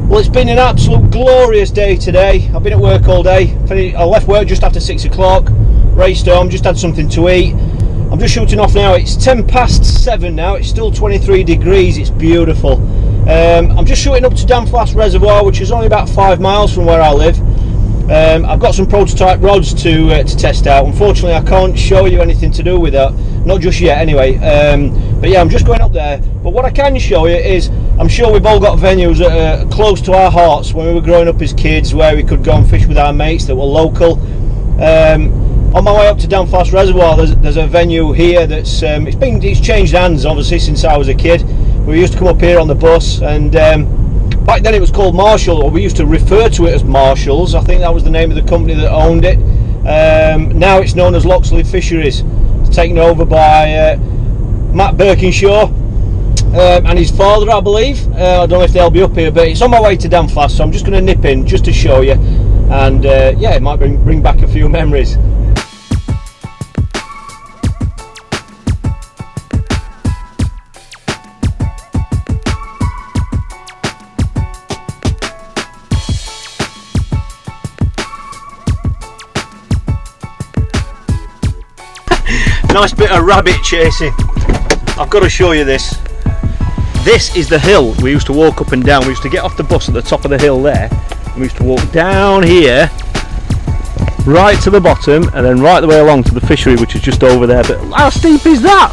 Well, it's been an absolute glorious day today. I've been at work all day. I left work just after 6 o'clock, raced home, just had something to eat. I'm just shooting off now. It's 10 past 7 now. It's still 23 degrees. It's beautiful. I'm just shooting up to Danflass Reservoir, which is only about 5 miles from where I live. I've got some prototype rods to test out. Unfortunately, I can't show you anything to do with that, not just yet anyway. But yeah, I'm just going up there. But what I can show you is, I'm sure we've all got venues that are close to our hearts when we were growing up as kids, where we could go and fish with our mates that were local. On my way up to Danflass Reservoir, there's a venue here that's it's changed hands obviously since I was a kid. We used to come up here on the bus, and back then it was called Marshall, or we used to refer to it as Marshalls. I think that was the name of the company that owned it. Now it's known as Loxley Fisheries. It's taken over by Matt Birkinshaw and his father, I believe. I don't know if they'll be up here, but it's on my way to Danflass, so I'm just going to nip in just to show you, and yeah, it might bring back a few memories. Nice bit of rabbit chasing. I've got to show you this. This is the hill we used to walk up and down. We used to get off the bus at the top of the hill there, and we used to walk down here right to the bottom, and then right the way along to the fishery, which is just over there. But how steep is that?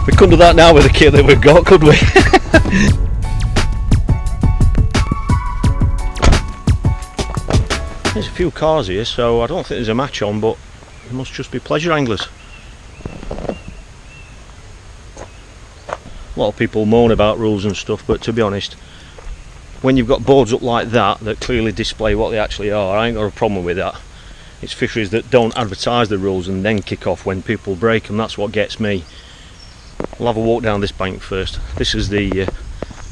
We couldn't do that now with the kit that we've got, could we? There's a few cars here, so I don't think there's a match on, but it must just be pleasure anglers. A lot of people moan about rules and stuff, but to be honest, when you've got boards up like that that clearly display what they actually are, I ain't got a problem with that. It's fisheries that don't advertise the rules and then kick off when people break them. That's what gets me. We'll have a walk down this bank first. This is the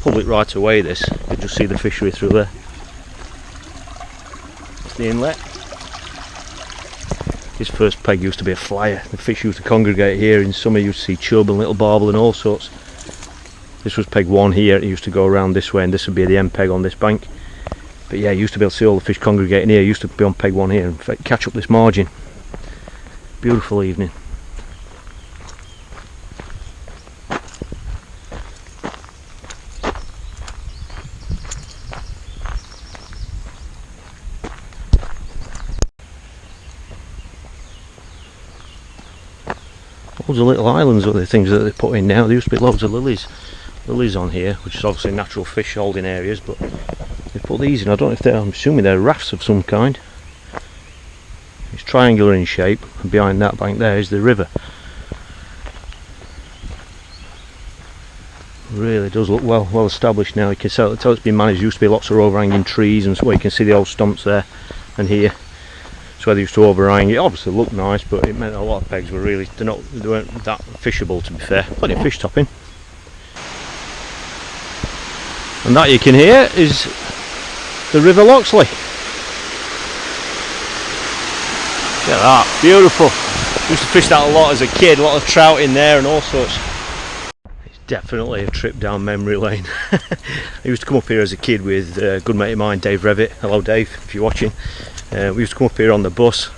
public right of way. This, you can just see the fishery through there. It's the inlet. His first peg used to be a flyer. The fish used to congregate here. In summer you used to see chub and little barbel and all sorts. This was peg 1 here. It used to go around this way, and this would be the end peg on this bank. But yeah, you used to be able to see all the fish congregating here. You used to be on peg 1 here and catch up this margin. Beautiful evening. Loads of little islands are the things that they put in now. There used to be loads of lilies on here, which is obviously natural fish holding areas, but they put these in. I don't know if they're, I'm assuming they're rafts of some kind. It's triangular in shape, and behind that bank there is the river. Really does look well established now. You can tell it's been managed. There used to be lots of overhanging trees, and so you can see the old stumps there and here. So where they used to overhang, it obviously looked nice, but it meant a lot of pegs were really, they weren't that fishable, to be fair. Plenty of fish topping. And that you can hear is the River Loxley. Look at that, beautiful. Used to fish that a lot as a kid, a lot of trout in there and all sorts. It's definitely a trip down memory lane. I used to come up here as a kid with a good mate of mine, Dave Revitt. Hello Dave, if you're watching. We used to come up here on the bus.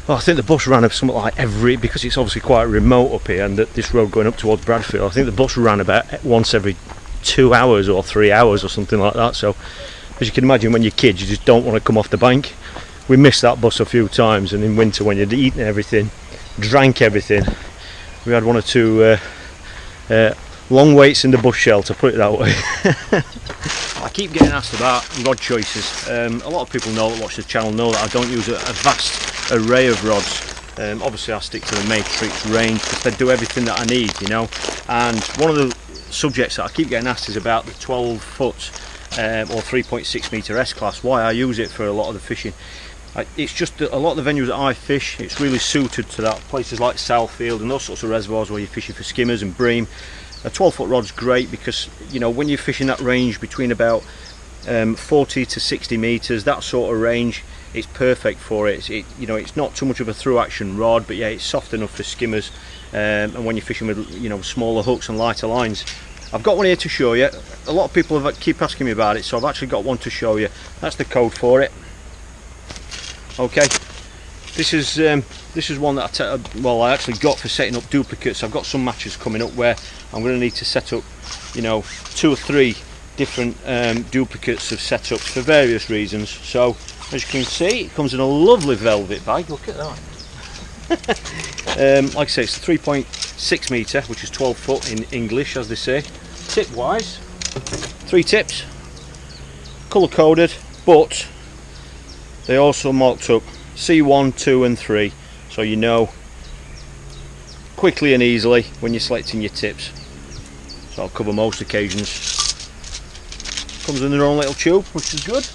Well, I think the bus ran something like because it's obviously quite remote up here, and this road going up towards Bradfield, I think the bus ran about once every 2 hours or 3 hours or something like that. So as you can imagine, when you're kids, you just don't want to come off the bank. We missed that bus a few times, and in winter when you'd eaten everything, drank everything, we had 1 or 2 long waits in the bus shelter, put it that way. I keep getting asked about rod choices. A lot of people that watch the channel know that I don't use a vast array of rods. Obviously I stick to the Matrix range because they do everything that I need, you know. And one of the subjects that I keep getting asked is about the 12 foot or 3.6 metre S-Class, why I use it for a lot of the fishing. It's just that a lot of the venues that I fish, it's really suited to that. Places like Southfield and those sorts of reservoirs where you're fishing for skimmers and bream. A 12 foot rod's great because, you know, when you're fishing that range between about 40 to 60 metres, that sort of range, it's perfect for it. You know, it's not too much of a through action rod, but yeah, it's soft enough for skimmers, and when you're fishing with, you know, smaller hooks and lighter lines. I've got one here to show you. A lot of people keep asking me about it, so I've actually got one to show you. That's the code for it. Okay, this is one that I actually got for setting up duplicates. I've got some matches coming up where I'm going to need to set up, you know, 2 or 3 different duplicates of setups for various reasons. So as you can see, it comes in a lovely velvet bag. Look at that. Like I say, it's 3.6 metre, which is 12 foot in English, as they say. Tip wise, 3 tips, colour coded, but they also marked up C1, 2 and 3, so you know quickly and easily when you're selecting your tips. So I'll cover most occasions. Comes in their own little tube, which is good.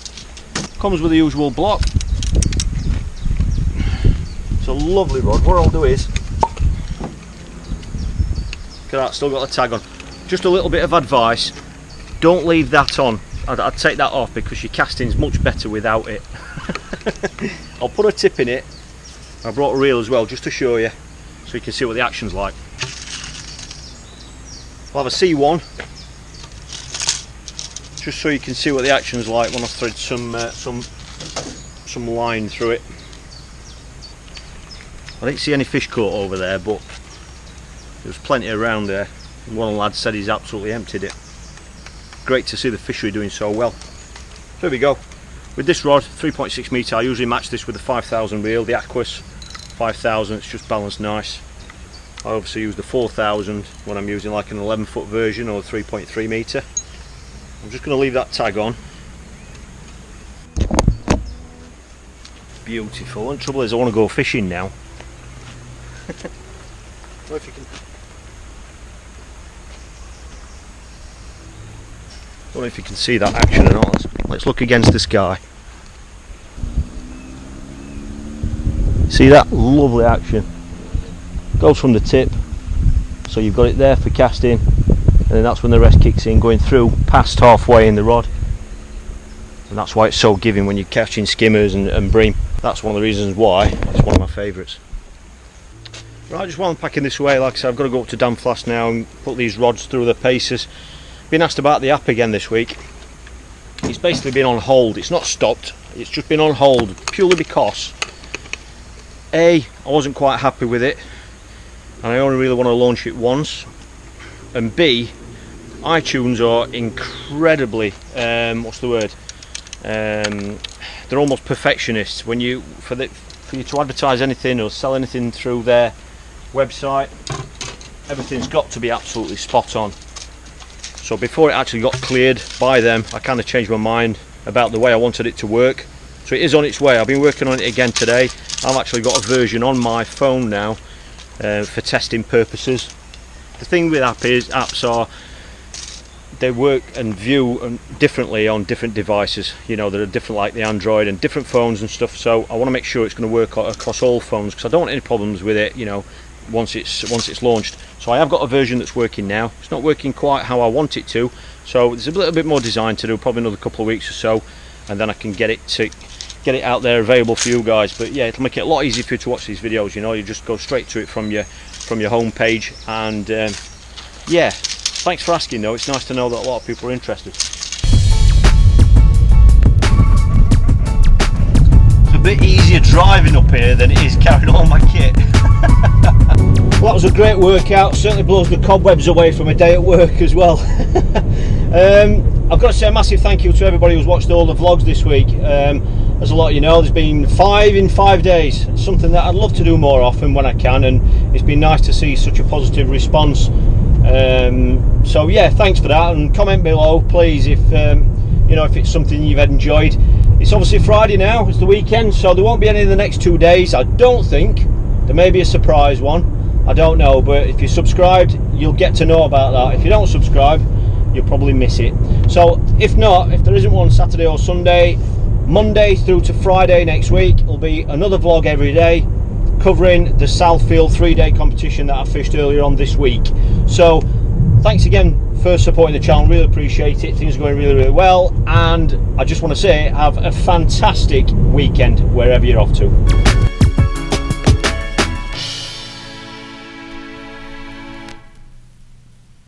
Comes with the usual block. It's a lovely rod. What I'll do is, look at that, still got the tag on. Just a little bit of advice, don't leave that on. I'd take that off because your casting's much better without it. I'll put a tip in it. I brought a reel as well just to show you, so you can see what the action's like. I'll have a C1, just so you can see what the action's like when I thread some line through it. I didn't see any fish caught over there, but there was plenty around there. One of the lads said he's absolutely emptied it. Great to see the fishery doing so well. So there we go. With this rod, 3.6 metre, I usually match this with the 5000 reel, the Aquas 5000. It's just balanced nice. I obviously use the 4000 when I'm using like an 11 foot version or 3.3 metre. I'm just going to leave that tag on. Beautiful. And the trouble is, I want to go fishing now. Well, if you can. I don't know if you can see that action or not. Let's look against the sky. See that? Lovely action. Goes from the tip, so you've got it there for casting, and then that's when the rest kicks in, going through past halfway in the rod. And that's why it's so giving when you're catching skimmers and bream. That's one of the reasons why it's one of my favourites. Right, just while I'm packing this away, like I said, I've got to go up to Danflas now and put these rods through the paces. Been asked about the app again this week. It's basically been on hold. It's not stopped, it's just been on hold purely because A, I wasn't quite happy with it and I only really want to launch it once, and B, iTunes are incredibly what's the word, they're almost perfectionists. When you for you to advertise anything or sell anything through their website, everything's got to be absolutely spot on. So before it actually got cleared by them, I kind of changed my mind about the way I wanted it to work. So it is on its way. I've been working on it again today. I've actually got a version on my phone now for testing purposes. The thing with apps are they work and view differently on different devices. You know, they're different, like the Android and different phones and stuff. So I want to make sure it's going to work across all phones because I don't want any problems with it, you know, once it's launched. So I have got a version that's working now. It's not working quite how I want it to, so there's a little bit more design to do, probably another couple of weeks or so, and then I can get it out there available for you guys. But yeah, it'll make it a lot easier for you to watch these videos. You know, you just go straight to it from your home page. And yeah, thanks for asking though. It's nice to know that a lot of people are interested. It's a bit easier driving up here than it is carrying all my kit. Well, that was a great workout. Certainly blows the cobwebs away from a day at work as well. I've got to say a massive thank you to everybody who's watched all the vlogs this week. As a lot of you know, there's been 5 in 5 days. It's something that I'd love to do more often when I can, and it's been nice to see such a positive response. So yeah, thanks for that, and comment below please if you know, if it's something you've enjoyed. It's obviously Friday now, it's the weekend, so there won't be any in the next 2 days, I don't think. There may be a surprise one, I don't know, but if you're subscribed, you'll get to know about that. If you don't subscribe, you'll probably miss it. So if not, if there isn't one Saturday or Sunday, Monday through to Friday next week will be another vlog every day covering the Southfield 3-day competition that I fished earlier on this week. So thanks again for supporting the channel, really appreciate it. Things are going really well, and I just want to say have a fantastic weekend wherever you're off to.